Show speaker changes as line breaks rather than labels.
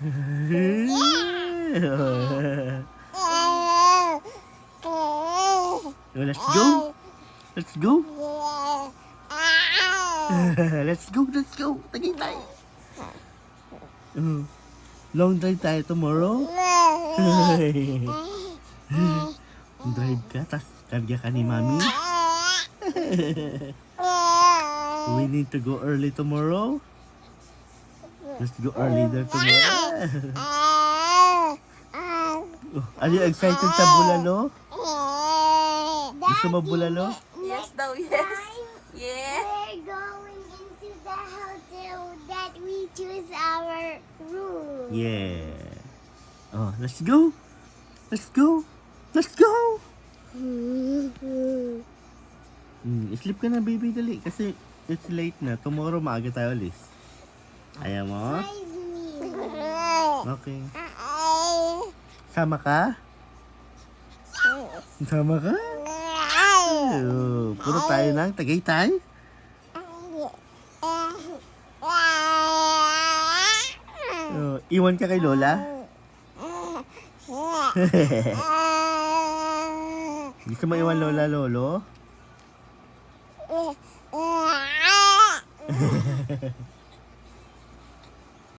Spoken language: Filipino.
Let's go. Let's go. Let's go. Let's go. Tagay tayo. Long drive tayo tomorrow. Drive ka, tas karga ka ni Mami. We need to go early tomorrow. Let's go early there tomorrow. Are you excited sa bulalo? Gusto mo bulalo?
Yes daw, yes. Yeah.
We're going into the hotel that we choose our room.
Yeah. Oh, let's go. Let's go. Let's go. Sleep ka na, baby, dali. Kasi it's late na. Tomorrow maaga tayo alis. Ayaw mo? Okay. Sama ka? Sama ka? Puro tayo ng Tagaytay? Iwan ka kay Lola? Gusto mo iwan Lola, Lolo?